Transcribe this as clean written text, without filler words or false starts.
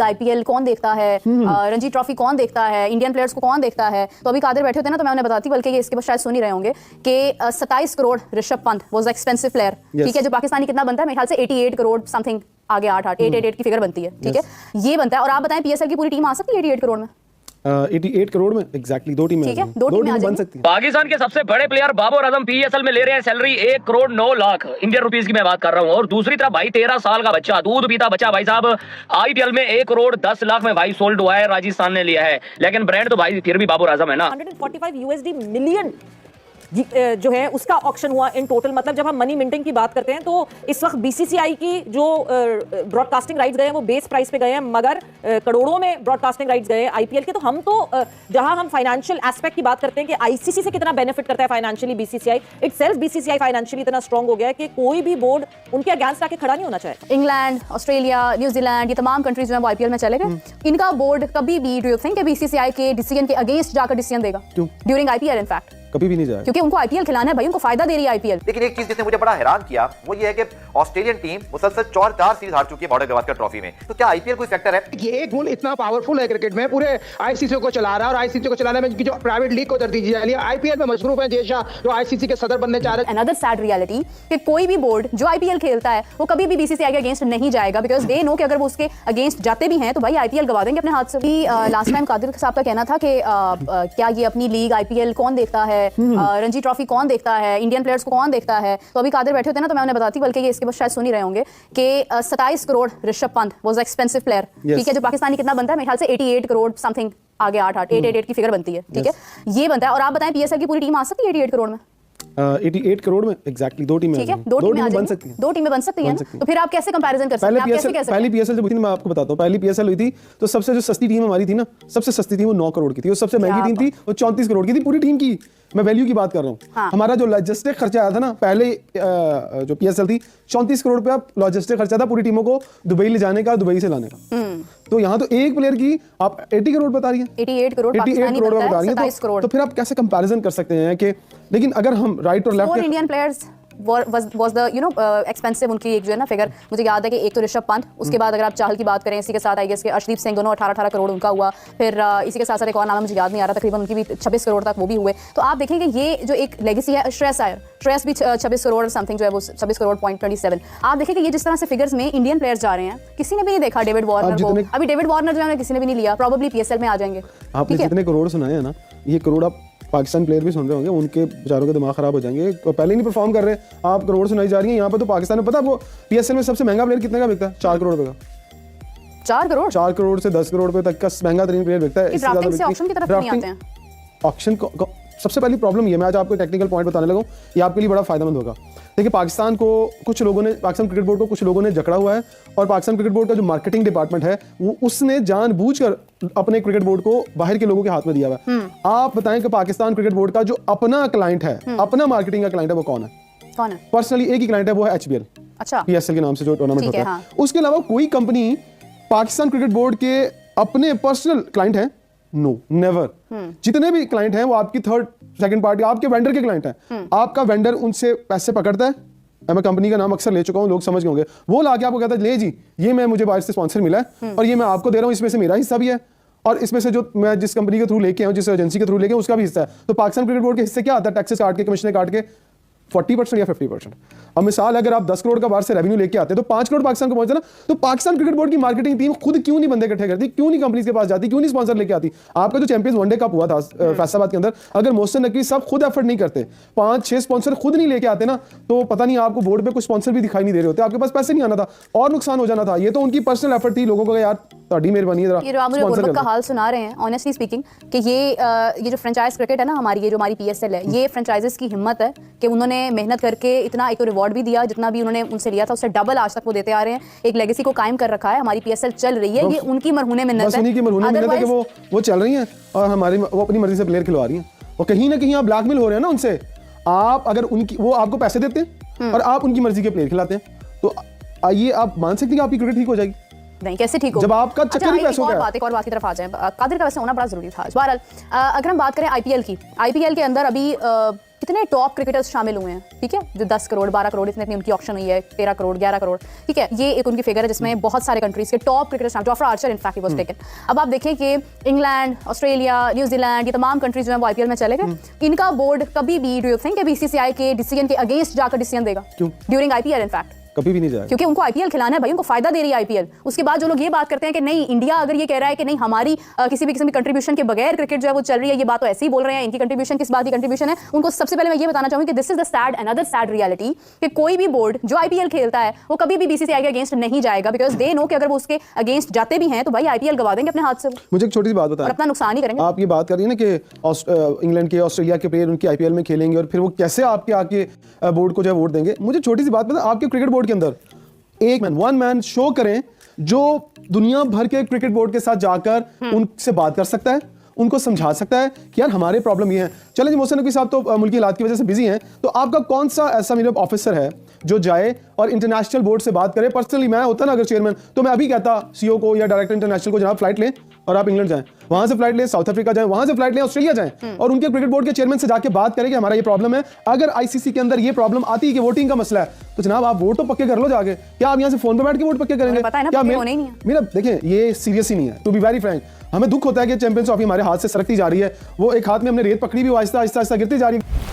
IPL कौन देखता है, रणजी ट्रॉफी कौन देखता है, इंडियन प्लेयर्स को कौन देखता है। तो अभी कादिर बैठे होते ना, तो मैं उन्हें बताती, बल्कि ये इसके बाद शायद सुन ही रहे होंगे कि 27 crore Rishabh Pant was expensive player, ठीक है, जो पाकिस्तानी कितना बनता है, मेरे ख्याल से 88 करोड़ समथिंग, आगे 8 की फिगर बनती है, ठीक है, ये बनता है। और आप बताएं पीएसएल की पूरी टीम आ सकती है 88 करोड़ में? 88 करोड़ में एग्जैक्टली दो टीमें बन सकती हैं। पाकिस्तान के सबसे बड़े प्लेयर बाबर आजम पीएसएल में ले रहे हैं salary 1 crore 9 lakh Indian rupees की मैं बात कर रहा हूं। और दूसरी तरफ भाई 13 साल का बच्चा, दूध पीता बच्चा भाई साहब, आईपीएल में 1 करोड़ 10 लाख में भाई सोल्ड हुआ है, राजस्थान ने लिया है। लेकिन ब्रांड तो भाई फिर भी बाबर आजम है ना। $145 मिलियन जो है उसका ऑक्शन हुआ इन टोटल। मतलब जब हम मनी मिंटिंग की बात करते हैं तो इस वक्त बीसीसीआई की जो ब्रॉडकास्टिंग राइट्स गए हैं वो बेस प्राइस पे गए हैं, मगर करोड़ों में ब्रॉडकास्टिंग राइट्स गए हैं आईपीएल के। तो हम तो जहां हम फाइनेंशियल एस्पेक्ट की बात करते हैं कि आईसीसी से कितना बेनिफिट करता है financially BCCI, itself BCCI financially इतना स्ट्रांग हो गया है कि कोई भी बोर्ड उनके अगेंस्ट आके खड़ा नहीं होना चाहिए। इंग्लैंड, ऑस्ट्रेलिया, न्यूजीलैंड, ये तमाम कंट्रीज जो है वो आईपीएल में चले गए। इनका बोर्ड कभी भी डू यू थिंक बीसीसीआई के डिसीजन के अगेंस्ट जाकर डिसीजन देगा ड्यूरिंग आईपीएल? इनफैक्ट कभी भी नहीं जाएगा, क्योंकि उनको आईपीएल खिलाना है भाई, उनको फायदा दे रही है आईपीएल। लेकिन एक चीज जिसने मुझे बड़ा हैरान किया वो ये है कि ऑस्ट्रेलियन टीम मुसलसल 4 सीरीज हार चुकी है बॉर्डर गवास्कर ट्रॉफी में। तो क्या आईपीएल कोई फैक्टर है? ये गुण इतना पावरफुल है क्रिकेट में, पूरे आईसीसी को चला रहा है और आईसीसी को चलाने में जो प्राइवेट लीग को तरजीह जा रही है। आईपीएल में मशरूफ है जय शाह जो आईसीसी के सदर बनने चाह रहे हैं। अनदर सैड रियलिटी कि कोई भी बोर्ड जो आईपीएल खेलता है वो कभी भी बीसीसीआई के अगेंस्ट नहीं जाएगा, बिकॉज दे नो कि अगर वो उसके अगेंस्ट जाते भी हैं तो भाई आईपीएल गवा देंगे अपने हाथ से। लास्ट टाइम कादिर साहब का कहना था कि क्या ये अपनी लीग आईपीएल कौन देखता है, रणजी ट्रॉफी कौन देखता है, इंडियन प्लेयर्स को कौन देखता है। तो अभी कादिर बैठे होते ना, तो मैं उन्हें बताती, बल्कि ये इसके बाद शायद सुन ही रहे होंगे कि 27 crore Rishabh Pant was expensive player, ठीक है, जो पाकिस्तानी कितना बनता है, मेरे ख्याल से 88 करोड़ समथिंग, आगे 8 की फिगर बनती है, ठीक है, ये बनता है। और आप बताएं पीएसएल की पूरी टीम आ सकती है 88 करोड़ में? 88 करोड़ में एग्जैक्टली दो टीमें, ठीक है, दो टीमें बन सकती हैं, दो टीमें बन सकती हैं। तो फिर आप कैसे कंपैरिजन कर सकते हैं? पहली पीएसएल जब हुई थी, मैं आपको बताता हूं, पहली पीएसएल हुई थी तो सबसे जो सस्ती टीम हमारी थी ना, सबसे सस्ती थी वो 9 करोड़ की थी, और सबसे महंगी टीम थी वो 34 करोड़ की थी पूरी टीम की। मैं वैल्यू की बात कर रहा हूँ। हाँ। हमारा जो लॉजिस्टिक खर्चा आया था ना, पहले जो पीएसएल थी 34 करोड़ पे आप लॉजिस्टिक खर्चा था पूरी टीमों को दुबई ले जाने का, दुबई से लाने का। तो यहाँ तो एक प्लेयर की आप 80 करोड़ बता रही हैं, 88 करोड़ बता रही हैं, तो फिर आप कैसे कंपैरिजन कर सकते हैं कि, लेकिन अगर हम राइट और left Indian players was the expensive उनकी एक जो है ना फिगर, मुझे याद है कि एक तो ऋषभ पंत, उसके बाद अगर आप चाहल की बात करें, इसी के साथ आई गेस के अर्शदीप सिंह, दोनों 18 करोड़ उनका हुआ। फिर इसी के साथ साथ एक और नाम मुझे याद नहीं आ रहा, तकरीबन उनकी भी 26 करोड़ तक वो भी हुए। तो आप देखेंगे ये जो एक लेगेसी है, श्रेयस भी 26 करोड़ समथिंग जो है वो 26 करोड़ .27। आप देखेंगे ये जिस तरह से फिगर्स में इंडियन प्लेयर्स जा रहे हैं, किसी ने भी नहीं देखा डेविड वार्नर को, अभी डेविड वार्नर जो है किसी ने भी नहीं लिया, प्रोबेबली पीएसएल में आ जाएंगे। आपने जितने करोड़ सुनाए हैं ना, ये करोड़ आप पाकिस्तान प्लेयर भी सुन रहे होंगे, उनके बेचारों के दिमाग खराब हो जाएंगे, पहले ही नहीं परफॉर्म कर रहे, आप करोड़ सुनाई जा रही हैं। यहाँ पे तो पाकिस्तान में पता है वो पीएसएल में सबसे महंगा प्लेयर कितने का बिकता है? 4 करोड़ रुपए का। 4 करोड़ से 10 करोड़ रुपए तक का महंगा तरीन प्लेयर बिकता है। ऑक्शन की तरफ नहीं आते हैं। ऑक्शन सबसे पहली प्रॉब्लम ये, मैं आज आपको टेक्निकल पॉइंट बताने लगा हूं, ये आपके लिए बड़ा फायदेमंद होगा। देखिए पाकिस्तान को कुछ लोगों ने, पाकिस्तान क्रिकेट बोर्ड को कुछ लोगों ने जकड़ा हुआ है, और पाकिस्तान क्रिकेट बोर्ड का जो मार्केटिंग डिपार्टमेंट है वो उसने जानबूझकर अपने क्रिकेट बोर्ड को बाहर के लोगों के हाथ में दिया हुआ है। आप बताएं कि पाकिस्तान क्रिकेट बोर्ड का जो अपना क्लाइंट है, अपना मार्केटिंग का क्लाइंट है, वो कौन है? पर्सनली एक ही क्लाइंट है, वो है एचबीएल, अच्छा, पीएसएल के नाम से जो टूर्नामेंट होता है। उसके अलावा कोई कंपनी पाकिस्तान क्रिकेट बोर्ड के अपने पर्सनल क्लाइंट है? No, never. जितने भी क्लाइंट हैं वो आपकी थर्ड सेकंड पार्टी, आपके वेंडर के क्लाइंट हैं। आपका वेंडर उनसे पैसे पकड़ता है, मैं कंपनी का नाम अक्सर ले चुका हूं, लोग समझ गए होंगे, वो लाके आपको कहता है ले जी ये मैं मुझे बाहर से स्पॉन्सर मिला है और ये मैं आपको दे रहा हूं, इसमें से मेरा हिस्सा भी है और इसमें से जो मैं जिस कंपनी के थ्रू लेके आया हूं, जिस एजेंसी के थ्रू लेके उसका भी हिस्सा है। तो पाकिस्तान क्रिकेट बोर्ड के हिस्से क्या आता है? टैक्सेस काट के, कमीशन काट के 40% या 50%। अब मिसाल अगर आप 10 करोड़ का बाहर से रेवेन्यू लेके आते हैं तो 5 करोड़ पाकिस्तान को पहुंचता ना, तो पाकिस्तान क्रिकेट बोर्ड की मार्केटिंग टीम खुद क्यों नहीं बंदे इकट्ठे करती, क्यों नहीं कंपनीज के पास जाती, क्यों नहीं स्पॉन्सर लेके आती? आपका जो चैंपियंस वनडे कप हुआ था फैसलाबाद के अंदर, अगर मोहसिन नकवी सब खुद एफर्ट नहीं करते, 5-6 स्पॉन्सर खुद नहीं लेके आते ना, तो पता नहीं आपको बोर्ड पे कुछ स्पॉन्सर भी दिखाई नहीं दे रहे होते, आपके पास पैसे नहीं आना था और नुकसान हो जाना था। ये तो उनकी पर्सनल एफर्ट थी, लोगों को यार ਤੁਹਾਡੀ ਮਿਹਰਬਾਨੀ है जरा का हाल सुना रहे हैं ऑनेस्टली स्पीकिंग कि ये जो फ्रेंचाइज क्रिकेट है ना हमारी, ये जो हमारी पीएसएल है, ये फ्रेंचाइजेस की हिम्मत है कि उन्होंने मेहनत करके इतना एक तो रिवॉर्ड भी दिया, जितना भी उन्होंने उनसे लिया था उससे डबल आज तक वो देते आ रहे हैं, एक लेगेसी को कायम कर रखा है। हमारी पीएसएल चल रही है, ये उनकी मरहूने मिन्नत है, उन्हीं की मरहूने मिन्नत है कि वो चल रही हैं और हमारी वो अपनी मर्जी से प्लेयर खिलवा रही हैं, और कहीं ना कहीं आप ब्लैकमेल हो रहे हैं ना उनसे। आप अगर उनकी, वो आपको पैसे देते हैं और आप उनकी मर्जी के प्लेयर खिलाते हैं, तो आइए आप मान सकते हैं कि आपकी क्रिकेट ठीक हो जाएगी? नहीं, कैसे ठीक हो जब आपका चक्कर ही पैसों का है। एक और बात की तरफ आ जाए, कादिर का वैसे होना बड़ा जरूरी था। बहरहाल अगर हम बात करें आईपीएल की, आईपीएल के अंदर अभी कितने टॉप क्रिकेटर्स शामिल हुए हैं, ठीक है, जो 10 करोड़ 12 करोड़ इतनी उनकी ऑप्शन हुई है, 13 करोड़ 11 करोड़, ठीक है, ये एक उनकी फिगर है जिसमें बहुत सारे कंट्रीज के टॉप क्रिकेटर्स शामिल। Jofra Archer in fact was taken. अब आप देखें कि इंग्लैंड, ऑस्ट्रेलिया, न्यूजीलैंड, ये तमाम कंट्रीज जो है वो आईपीएल में चले गए। इनका बोर्ड कभी भी डू यू थिंक बीसीसीआई के डिसीजन के अगेंस्ट जाकर डिसीजन देगा? क्यों? ड्यूरिंग आईपीएल इनफैक्ट कभी भी नहीं जाएगा, क्योंकि उनको आईपीएल खिलाना है भाई, उनको फायदा दे रही है आईपीएल। उसके बाद जो लोग ये बात करते हैं कि नहीं, इंडिया अगर ये कह रहा है कि नहीं हमारी किसी भी किस्म की कंट्रीब्यूशन के बगैर क्रिकेट जो है वो चल रही है, ये बात तो ऐसे ही बोल रहे हैं, इनकी कंट्रीब्यूशन किस बात की कंट्रीब्यूशन है। उनको सबसे पहले मैं ये बताना चाहूंगी कि this is the sad another sad reality कि कोई भी बोर्ड जो आईपीएल खेलता है वो कभी भी बीसीसीआई के अगेंस्ट नहीं जाएगा, बिकॉज दे नो कि अगर वो उसके अगेंस्ट जाते भी हैं तो भाई आईपीएल गवा देंगे अपने हाथ से, मुझे एक छोटी सी बात बताएं, और अपना नुकसान ही करेंगे। आप ये बात कर रही है ना कि इंग्लैंड के, ऑस्ट्रेलिया के प्लेयर उनकी आईपीएल में खेलेंगे और फिर वो कैसे आपके आके बोर्ड को जो है वोट देंगे। मुझे छोटी सी बात बताएं, आपके क्रिकेट बोर्ड के अंदर एक वन मैन शो करें जो दुनिया भर के क्रिकेट बोर्ड के साथ जाकर उनसे बात कर सकता है, उनको समझा सकता है कि यार हमारे प्रॉब्लम ये है। चलें जी, मोहसिन नकवी साहब तो मुल्की हालात की वजह से बिजी हैं, तो आपका कौन सा ऐसा मेरा ऑफिसर है जो जाए और इंटरनेशनल बोर्ड से बात करे? पर्सनली मैं होता ना अगर चेयरमैन, तो मैं अभी कहता सीईओ को या डायरेक्टर इंटरनेशनल को, जनाब फ्लाइट लें और आप इंग्लैंड जाएं, वहां से फ्लाइट लें साउथ अफ्रीका जाएं, वहां से फ्लाइट लें ऑस्ट्रेलिया जाएं और उनके क्रिकेट बोर्ड के चेयरमैन से जाके बात करें कि हमारा ये प्रॉब्लम है। अगर आईसीसी के अंदर ये प्रॉब्लम आती है कि वोटिंग का मसला है, तो जनाब आप वोट तो पक्के कर लो जाके। क्या आप यहाँ से फोन पे बैठ के वोट पक्के करेंगे? पता है ना, क्या पक्के होने ही नहीं है। मेरा देखिए, ये सीरियस ही नहीं है, टू बी वेरी फ्रैंक। हमें दुख होता है कि चैंपियंस ट्रॉफी हमारे हाथ से सरकती जा रही है, वो एक हाथ में हमने रेत पकड़ी भी, वो आहिस्ता आहिस्ता गिरती जा रही है।